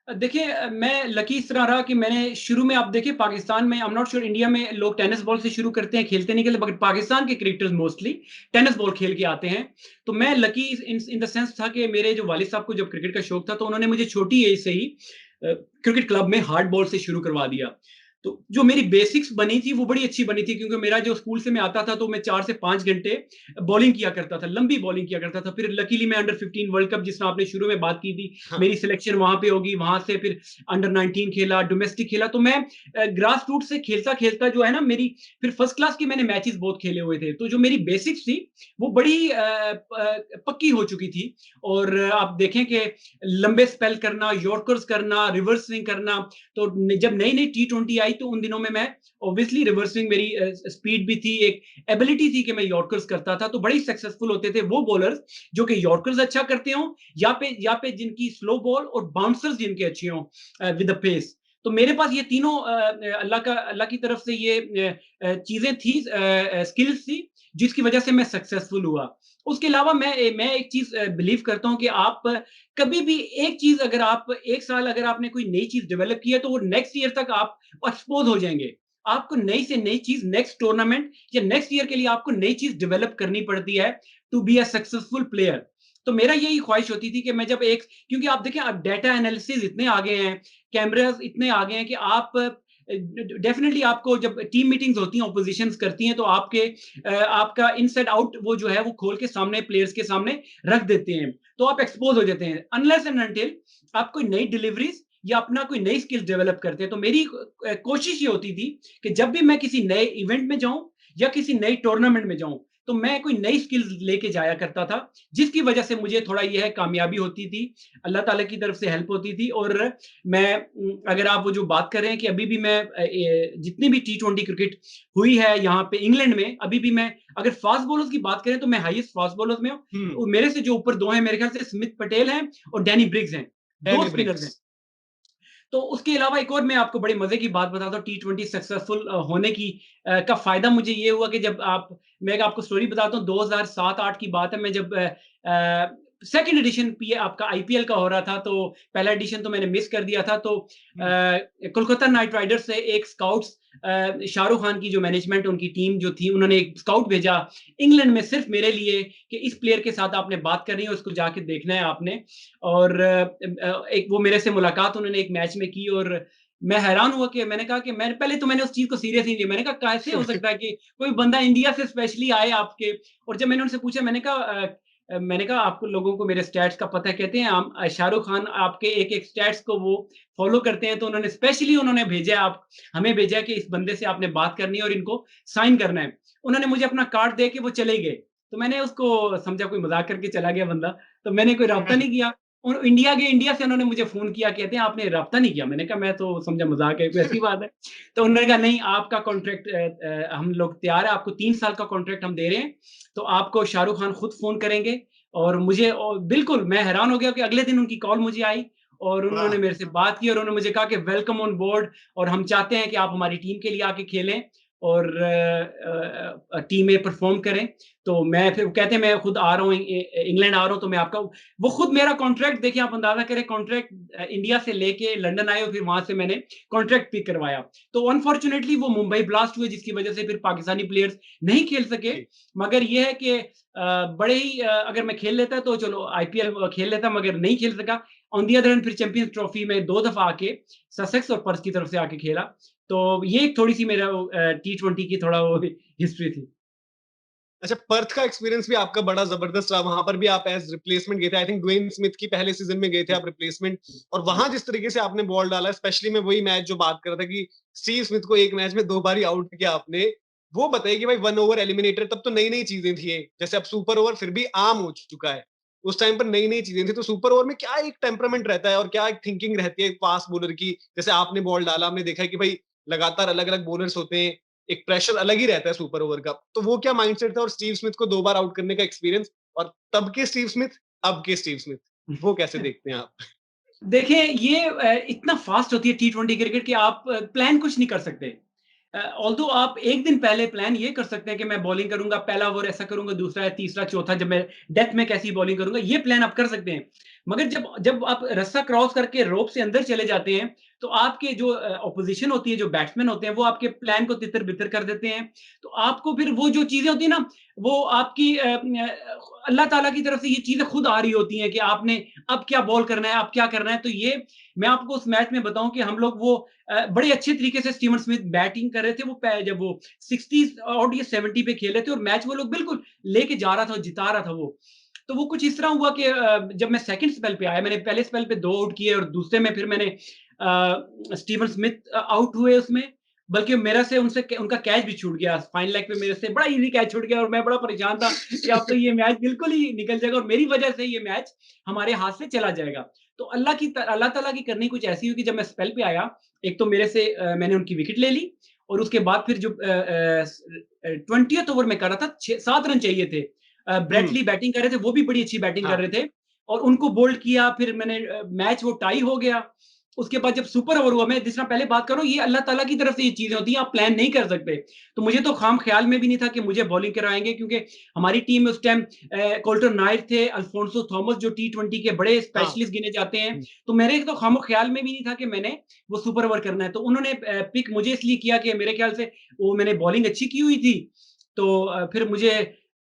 देखिए मैं लकी इस तरह रहा कि मैंने शुरू में, आप देखिए पाकिस्तान में, I am not sure India में लोग टेनिस बॉल से शुरू करते हैं, खेलते नहीं खेलते, मगर पाकिस्तान के क्रिकेटर्स मोस्टली टेनिस बॉल खेल के आते हैं। तो मैं लकी इन द सेंस था कि मेरे जो वालिद साहब को जब क्रिकेट का शौक था, तो उन्होंने मुझे छोटी एज से ही क्रिकेट क्लब में हार्ड बॉल से शुरू करवा दिया। तो जो मेरी बेसिक्स बनी थी वो बड़ी अच्छी बनी थी, क्योंकि मेरा जो स्कूल से मैं आता था तो मैं 4 से 5 घंटे बॉलिंग किया करता था, लंबी बॉलिंग किया करता था। फिर लकीली मैं अंडर 15 वर्ल्ड कप, जिसमें आपने शुरू में बात की थी, हाँ। मेरी सिलेक्शन वहां पे होगी, वहां से फिर अंडर 19 खेला, डोमेस्टिक खेला। तो मैं ग्रास रूट से खेलता खेलता जो है ना, मेरी फिर फर्स्ट क्लास की मैंने मैचेस बहुत खेले हुए थे। तो जो मेरी बेसिक्स थी वो बड़ी पक्की हो चुकी थी। और आप देखें कि लंबे स्पेल करना, यॉर्कर्स करना, रिवर्स स्विंग करना। तो जब नई नई टी20 आई तो उन दिनों में मैं ऑब्वियसली रिवर्स स्विंग, मेरी स्पीड भी थी, एक एबिलिटी थी कि मैं यॉर्कर्स करता था। तो बड़ी सक्सेसफुल होते थे वो बॉलर्स जो कि यॉर्कर्स अच्छा करते हो, या पे जिनकी स्लो बॉल और बाउंसर्स जिनके अच्छे हों विद द पेस। तो मेरे पास ये तीनों अल्लाह की तरफ से ये चीजें थी, स्किल्स थी, जिसकी वजह से मैं सक्सेसफुल हुआ। उसके अलावा मैं एक चीज बिलीव करता हूं कि आप कभी भी एक चीज, अगर आप एक साल अगर आपने कोई नई चीज डेवलप की है, तो वो नेक्स्ट ईयर तक आप एक्सपोज हो जाएंगे। आपको नई से नई चीज, नेक्स्ट टूर्नामेंट या नेक्स्ट ईयर के लिए आपको नई चीज डेवलप करनी पड़ती है to be a successful player. तो मेरा यही ख्वाहिश होती थी कि मैं जब एक, क्योंकि आप देखें अब डेटा एनालिसिस इतने आ गए हैं, कैमरास इतने आ गए हैं कि आप डेफिनेटली आपको जब टीम मीटिंग्स होती हैं, ऑपोजिशंस करती हैं, तो आपका इनसाइड आउट वो जो है वो खोल के सामने प्लेयर्स के सामने रख देते हैं। तो आप एक्सपोज हो जाते हैं अनलेस एंड अनटिल आप कोई नई डिलीवरीज या अपना कोई नई स्किल डेवलप करते हैं। तो मेरी कोशिश ये होती थी कि जब भी मैं किसी नए इवेंट में जाऊं या किसी नई टूर्नामेंट में जाऊं, तो मैं कोई नई स्किल लेके जाया करता था, जिसकी वजह से मुझे थोड़ा यह है कामयाबी होती थी, अल्लाह ताला की तरफ से हेल्प होती थी। और मैं अगर आप वो जो बात कर रहे हैं कि अभी भी मैं जितनी भी टी20 क्रिकेट हुई है यहाँ पे इंग्लैंड में, अभी भी मैं अगर फास्ट बॉलर्स की बात करें तो मैं हाईएस्ट फास्ट बॉलर्स में हम्म। हूँ। मेरे से जो ऊपर दो हैं, मेरे ख्याल से स्मिथ पटेल हैं और डैनी ब्रिग्स हैं, दो डैनी स्पिनर्स ब्रिग्स। हैं। तो उसके अलावा एक और मैं आपको बड़ी मजे की बात बताता हूँ टी20 सक्सेसफुल होने की का फायदा मुझे ये हुआ कि जब आप, मैं आपको स्टोरी बताता हूँ, 2007-8 की बात है। मैं जब सेकंड एडिशन पी आपका आईपीएल का हो रहा था, तो पहला एडिशन तो मैंने मिस कर दिया था। तो कोलकाता नाइट राइडर्स से एक स्काउट्स, शाहरुख खान की जो मैनेजमेंट, उनकी टीम जो थी, उन्होंने एक स्काउट भेजा इंग्लैंड में सिर्फ मेरे लिए कि इस प्लेयर के साथ आपने बात करनी है, उसको जाके देखना है आपने। और एक वो मेरे से मुलाकात उन्होंने एक मैच में की, और मैं हैरान हुआ कि मैंने कहा कि मैंने उस चीज को सीरियस नहीं लिया। मैंने कहा कैसे हो सकता है कि कोई बंदा इंडिया से स्पेशली आए आपके। और जब मैंने उनसे पूछा, मैंने कहा आपको लोगों को मेरे स्टैट्स का पता है? कहते हैं हम शाहरुख खान आपके एक एक स्टैट्स को वो फॉलो करते हैं। तो उन्होंने स्पेशली उन्होंने भेजा, आप हमें भेजा कि इस बंदे से आपने बात करनी है और इनको साइन करना है। उन्होंने मुझे अपना कार्ड दे के वो चले गए। तो मैंने उसको समझा कोई मजाक करके चला गया बंदा, तो मैंने कोई रब्ता नहीं किया। और इंडिया से उन्होंने मुझे फ़ोन किया, कहते हैं आपने राब्ता नहीं किया? मैंने कहा मैं तो समझा मज़ाक है, कोई ऐसी बात है? तो उन्होंने कहा नहीं आपका कॉन्ट्रैक्ट हम लोग तैयार है, आपको 3 साल का कॉन्ट्रैक्ट हम दे रहे हैं, तो आपको शाहरुख खान खुद फ़ोन करेंगे और मुझे बिल्कुल मैं हैरान हो गया कि अगले दिन उनकी कॉल मुझे आई और उन्होंने वाह! मेरे से बात की और उन्होंने मुझे कहा कि वेलकम ऑन बोर्ड और हम चाहते हैं कि आप हमारी टीम के लिए आके खेलें और टीम में परफ़ॉर्म करें। तो मैं फिर कहते हैं मैं खुद आ रहा हूँ इंग्लैंड आ रहा हूँ तो मैं आपका वो खुद मेरा कॉन्ट्रैक्ट देखिए आप अंदाज़ा करें कॉन्ट्रैक्ट इंडिया से लेके लंदन आए और फिर वहाँ से मैंने कॉन्ट्रैक्ट पिक करवाया। तो अनफॉर्च्यूनेटली वो मुंबई ब्लास्ट हुए जिसकी वज़ह से फिर पाकिस्तानी प्लेयर्स नहीं खेल सके। जी। मगर ये है कि बड़े ही अगर मैं खेल लेता तो चलो आईपीएल खेल लेता मगर नहीं खेल सका। ऑन द अदर हैंड फिर चैंपियंस ट्रॉफी में 2 दफ़ा आके ससेक्स और पर्थ की तरफ से आके खेला। तो ये एक थोड़ी-सी मेरा टी20 की थोड़ा वो हिस्ट्री थी। अच्छा, पर्थ का एक्सपीरियंस भी आपका बड़ा ज़बरदस्त रहा, वहाँ पर भी आप एज़ रिप्लेसमेंट गए थे। आई थिंक ड्वेन स्मिथ की पहले सीज़न में गए थे आप रिप्लेसमेंट, और वहाँ जिस तरीके से आपने बॉल डाला, स्पेशली मैं वही मैच जो बात कर रहा था कि स्टीव स्मिथ को एक मैच में 2 बार ही आउट किया आपने। वो बताइए कि भाई 1 ओवर एलिमिनेटर, तब तो नई-नई चीज़ें थी ये। जैसे अब सुपर ओवर फिर भी आम हो चुका है। उस टाइम पर नई-नई चीज़ें थी, तो सुपर ओवर में क्या एक टेम्परामेंट रहता है और क्या एक थिंकिंग रहती है फास्ट बॉलर की? जैसे आपने बॉल डाला, हमने देखा है कि भाई लगातार अलग-अलग बॉलर्स होते हैं, एक प्रेशर अलग ही रहता है सुपर ओवर का। तो वो क्या माइंडसेट था, और स्टीव स्मिथ को 2 बार आउट करने का एक्सपीरियंस, और तब के स्टीव स्मिथ, अब के स्टीव स्मिथ, वो कैसे देखते हैं आप? देखिए ये इतना फ़ास्ट होती है टी20 क्रिकेट कि आप प्लान कुछ नहीं कर सकते। ऑल्दो आप 1 दिन पहले प्लान ये कर सकते हैं कि मैं बॉलिंग करूँगा, पहला ओवर ऐसा करूँगा, दूसरा या तीसरा, चौथा जब मैं डेथ में कैसी बॉलिंग करूँगा, ये प्लान आप कर सकते हैं। मगर जब जब आप रास्ता क्रॉस करके रोप से अंदर चले जाते हैं, तो आपके जो ऑपोज़िशन होती है, जो बैट्समैन होते हैं, वो आपके प्लान को तितर-बितर कर देते हैं। तो आपको फिर वो जो चीज़ें होती हैं ना, वो आपकी अल्लाह ताला की तरफ से ये चीज़ें खुद आ रही होती हैं कि आपने अब क्या बॉल करना है, अब क्या करना है। तो ये मैं आपको उस मैच में बताऊँ कि हम लोग वो बड़े अच्छे तरीके से स्टीवन स्मिथ बैटिंग कर रहे थे वो जब वो 60 और ये 70 पे खेल रहे थे और मैच वो लोग बिल्कुल लेके जा रहा था, जिता रहा था वो। तो वो कुछ इस तरह हुआ कि जब मैं सेकंड स्पेल पे आया, मैंने पहले स्पेल पे 2 आउट किए और दूसरे में फिर मैंने स्टीवन स्मिथ आउट हुए उसमें, बल्कि मेरा से उनसे उनका कैच भी छूट गया। फाइनल लेग पे मेरे से बड़ा ईज़ी कैच छूट गया और मैं बड़ा परेशान था कि अब तो ये मैच बिल्कुल ही निकल जाएगा और मेरी वजह से ये मैच हमारे हाथ से चला जाएगा। तो अल्लाह ताला की करनी कुछ ऐसी हुई कि जब मैं स्पेल पे आया, एक तो मेरे से मैंने उनकी विकेट ले ली और उसके बाद फिर जो 20th ओवर में कर रहा था, 6-7 रन चाहिए थे। हुँ, ब्रेट ली बैटिंग कर रहे थे, वो भी बड़ी अच्छी बैटिंग कर हाँ। रहे थे और उनको बोल्ड किया, फिर मैंने मैच वो टाई हो गया। उसके बाद जब सुपर ओवर हुआ, मैं जिस तरह पहले बात कर रहा हूँ, ये अल्लाह ताला की तरफ से ये चीज़ें होती हैं, आप प्लान नहीं कर सकते। तो मुझे तो ख़ाम-ख़्याल में भी नहीं था कि मुझे बॉलिंग कराएँगे क्योंकि हमारी टीम में उस टाइम कोल्टर नायर थे, अल्फोंसो थॉमस जो टी20 के बड़े हाँ। स्पेशलिस्ट गिने जाते हैं। हुँ। तो मेरे तो ख़ामो-ख़्याल में भी नहीं था कि मैंने वो सुपर ओवर करना है। तो उन्होंने पिक मुझे इसलिए किया कि मेरे ख़्याल से वो मैंने बॉलिंग अच्छी की हुई थी। तो फिर मुझे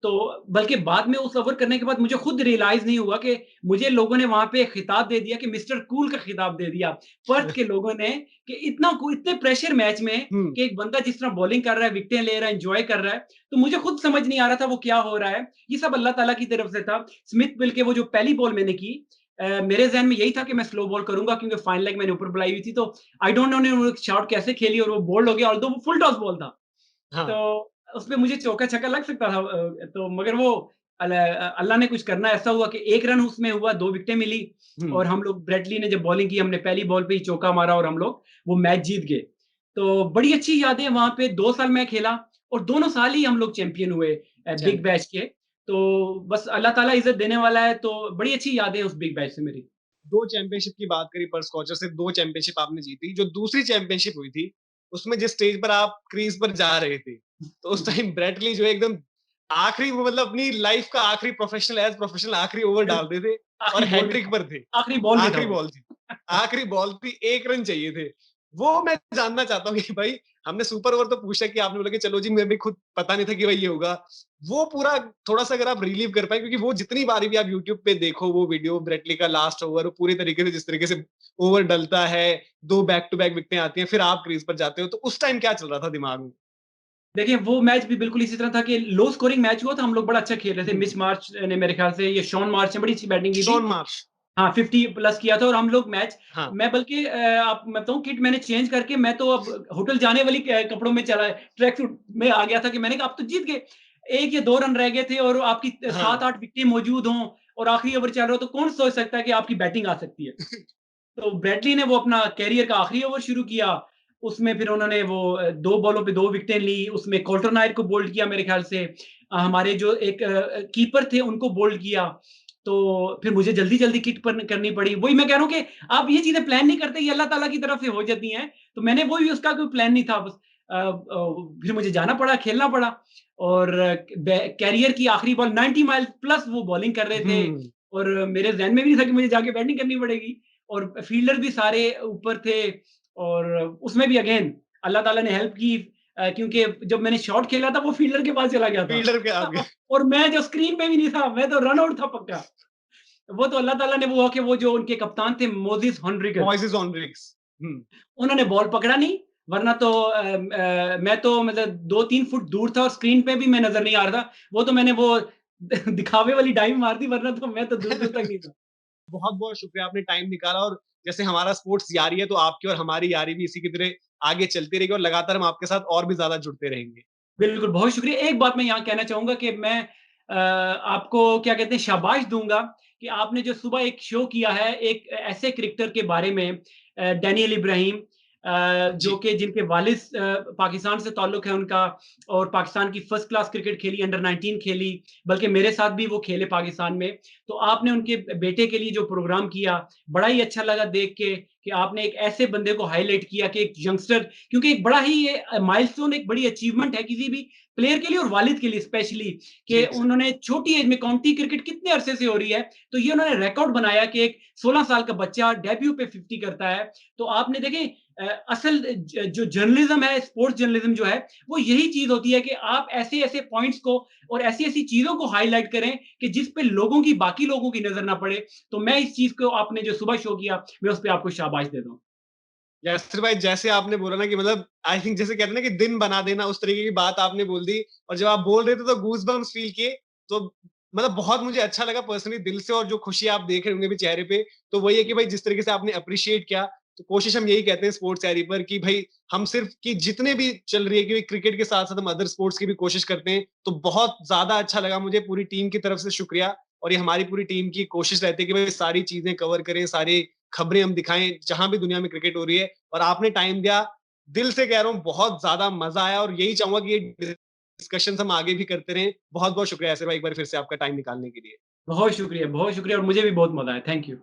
तो बल्कि बाद में उस ओवर करने के बाद मुझे खुद रियलाइज़ नहीं हुआ कि मुझे लोगों ने वहाँ पे खिताब दे दिया कि मिस्टर कूल का खिताब दे दिया। पर्थ के लोगों ने कि इतने प्रेशर मैच में हुँ, कि एक बंदा जिस तरह बॉलिंग कर रहा है, विकेटें ले रहा है, एन्जॉय कर रहा है, तो मुझे खुद समझ नहीं आ रहा था वो क्या हो रहा है। ये सब अल्लाह ताला की तरफ से था। स्मिथ बल्कि वो जो पहली बॉल मैंने की मेरे ज़हन में यही था कि मैं स्लो बॉल करूँगा क्योंकि फाइनल लेग मैंने ऊपर बुलाई हुई थी, तो आई डोंट नो उन्होंने शॉट कैसे खेली और वो बोल्ड हो गया ऑल्दो वो फुल टॉस बॉल था। हाँ। तो उसमें मुझे चौका-छक्का लग सकता था तो मगर वो अल्लाह ने कुछ करना ऐसा हुआ कि 1 रन उसमें हुआ, 2 विकेटें मिली हुँ। और हम लोग ब्रेट ली ने जब बॉलिंग की, हमने पहली बॉल पे ही चौका मारा और हम लोग वो मैच जीत गए। तो बड़ी अच्छी यादें वहाँ पे 2 साल मैं खेला और दोनों साल ही हम लोग चैंपियन हुए बिग चैंपियन। बैश के। तो बस अल्लाह ताला इज़्ज़त देने वाला है, तो बड़ी अच्छी यादें हैं उस बिग बैश से मेरी। 2 चैंपियनशिप की बात करी पर्स स्कॉचर से, 2 चैंपियनशिप आपने जीती। जो दूसरी चैंपियनशिप हुई थी, उसमें जिस स्टेज पर आप क्रीज़ पर जा रहे थे, तो उस टाइम ब्रेट ली जो है एकदम आखिरी, वो मतलब अपनी लाइफ़ का आखिरी प्रोफेशनल एज़ प्रोफेशनल आखिरी ओवर डाल रहे थे, और आखिरी बॉल भी हैट्रिक था, पर थे। आखिरी बॉल भी था आखिरी वो। बॉल थी। आखिरी बॉल थी, 1 रन चाहिए थे। वो मैं जानना चाहता हूँ कि भाई, हमने सुपर ओवर तो पूछा कि आपने बोला कि चलो जी, मैं भी खुद पता नहीं था कि भाई ये होगा। वो पूरा थोड़ा-सा अगर आप रिलीव कर पाएँ, क्योंकि वो जितनी बारी भी आप यूट्यूब पे देखो वो वीडियो ब्रेटली का लास्ट ओवर, वो पूरी तरीके से जिस तरीके से ओवर डलता है, 2 बैक टू बैक विकेटें आती हैं, फिर आप क्रीज़ पर जाते हो, तो उस टाइम क्या चल रहा था दिमाग में? देखिए, वो मैच भी बिल्कुल इसी तरह था कि लो स्कोरिंग मैच हुआ था, हम लोग बड़ा अच्छा खेल रहे थे। हुँ, मिच मार्च ने मेरे ख़्याल से ये शॉन मार्च ने बड़ी अच्छी बैटिंग की थी। Shaun Marsh. हाँ, 50 प्लस किया था और हम लोग मैच हाँ, मैं बल्कि आप मैं बताऊँ किट मैंने चेंज करके मैं तो अब होटल जाने वाली कपड़ों में चला ट्रैक सूट में आ गया था कि मैंने कहा अब तो जीत गए। 1 या 2 रन रह गए थे और आपकी हाँ, 7-8 विकेटें मौजूद हों और आखिरी ओवर चल रहा हो, तो कौन सोच सकता है कि आपकी बैटिंग आ सकती है? तो ब्रेटली ने वो अपना कैरियर का आखिरी ओवर शुरू किया, उसमें फिर उन्होंने वो 2 बॉलों पे 2 विकेटें ली, उसमें कोल्टर नायर को बोल्ड किया मेरे ख्याल से। हमारे जो एक कीपर थे उनको बोल्ड किया, तो फिर मुझे जल्दी-जल्दी किट पर करनी पड़ी। वही मैं कह रहा हूँ कि आप ये चीज़ें प्लान नहीं करते, ये अल्लाह ताला की तरफ से हो जाती हैं, तो मैंने वो भी उसका कोई प्लान नहीं था बस फिर मुझे जाना पड़ा, खेलना पड़ा और कैरियर की आखिरी बॉल 90 माइल्स प्लस वो बॉलिंग कर रहे थे हुँ। और मेरे ज़हन में भी नहीं था कि मुझे जाके बैटिंग करनी पड़ेगी। और फील्डर भी सारे ऊपर थे और उसमें भी अगेन अल्लाह ताला ने हेल्प की क्योंकि जब मैंने शॉट खेला था वो फील्डर के पास चला गया था फील्डर के आगे और मैं जो स्क्रीन पे भी नहीं था, मैं तो रन आउट था पक्का। वो तो अल्लाह ताला ने वो कि वो जो उनके कप्तान थे मोज़ेस होनरिगस, मॉइसेस ऑनरिक्स। हुँ। उन्होंने बॉल पकड़ा नहीं, वरना तो मैं तो मतलब 2-3 फुट दूर था और स्क्रीन पे भी मैं नज़र नहीं आ रहा था। वो तो मैंने वो दिखावे वाली डाइव मार दी, वरना तो मैं तो दूर-दूर तक नहीं था। बहुत-बहुत शुक्रिया आपने टाइम निकाला और जैसे हमारा स्पोर्ट्स यारी है तो आपकी और हमारी यारी भी इसी की तरह आगे चलती रहेगी और लगातार हम आपके साथ और भी ज़्यादा जुड़ते रहेंगे। बिल्कुल, बहुत शुक्रिया। एक बात मैं यहाँ कहना चाहूँगा कि मैं आपको क्या कहते हैं शाबाश दूँगा कि आपने जो सुबह एक शो किया है, एक ऐसे क्रिकेटर के बारे में डैनियल इब्राहिम जो जी। कि जिनके वालिद पाकिस्तान से ताल्लुक है उनका और पाकिस्तान की फर्स्ट क्लास क्रिकेट खेली, अंडर 19 खेली, बल्कि मेरे साथ भी वो खेले पाकिस्तान में। तो आपने उनके बेटे के लिए जो प्रोग्राम किया, बड़ा ही अच्छा लगा देख के कि आपने एक ऐसे बंदे को हाइलाइट किया कि एक यंगस्टर क्योंकि एक बड़ा ही ये माइलस्टोन एक बड़ी अचीवमेंट है किसी भी प्लेयर के लिए और वालिद के लिए स्पेशली कि जी, सर। उन्होंने छोटी एज में काउंटी क्रिकेट कितने अरसे से हो रही है, तो ये उन्होंने रिकॉर्ड बनाया कि एक 16 साल का बच्चा डेब्यू पे 50 करता है। तो आपने देखें असल जो जर्नलिज्म है, स्पोर्ट्स जर्नलिज्म जो है, वो यही चीज़ होती है कि आप ऐसे-ऐसे पॉइंट्स को और ऐसी-ऐसी चीज़ों को हाइलाइट करें कि जिस पे लोगों की बाकी लोगों की नज़र ना पड़े। तो मैं इस चीज़ को आपने जो सुबह शो किया, मैं उस पे आपको शाबाश देता हूँ। यासिर भाई जैसे आपने बोला ना कि मतलब आई थिंक जैसे कहते हैं ना कि दिन बना देना उस तरीके की बात आपने बोल दी और जब आप बोल रहे थे तो गूज़बम्प्स फील किए तो मतलब बहुत मुझे अच्छा लगा पर्सनली दिल से और जो खुशी आप देख रहे होंगे भी चेहरे पे तो वही है कि भाई जिस तरीके से आपने अप्रिशिएट किया तो कोशिश हम यही कहते हैं स्पोर्ट्स यारी पर कि भाई हम सिर्फ कि जितने भी चल रही है कि क्रिकेट के साथ साथ हम अदर स्पोर्ट्स की भी कोशिश करते हैं तो बहुत ज्यादा अच्छा लगा मुझे पूरी टीम की तरफ से शुक्रिया और ये हमारी पूरी टीम की कोशिश रहती है कि भाई सारी चीजें कवर करें सारी खबरें हम दिखाएं जहां भी दुनिया में क्रिकेट हो रही है और आपने टाइम दिया दिल से कह रहा हूँ बहुत ज्यादा मजा आया और यही चाहूंगा कि ये डिस्कशन हम आगे भी करते रहें बहुत बहुत शुक्रिया ऐसे भाई एक बार फिर से आपका टाइम निकालने के लिए बहुत शुक्रिया और मुझे भी बहुत मज़ा आया। Thank you.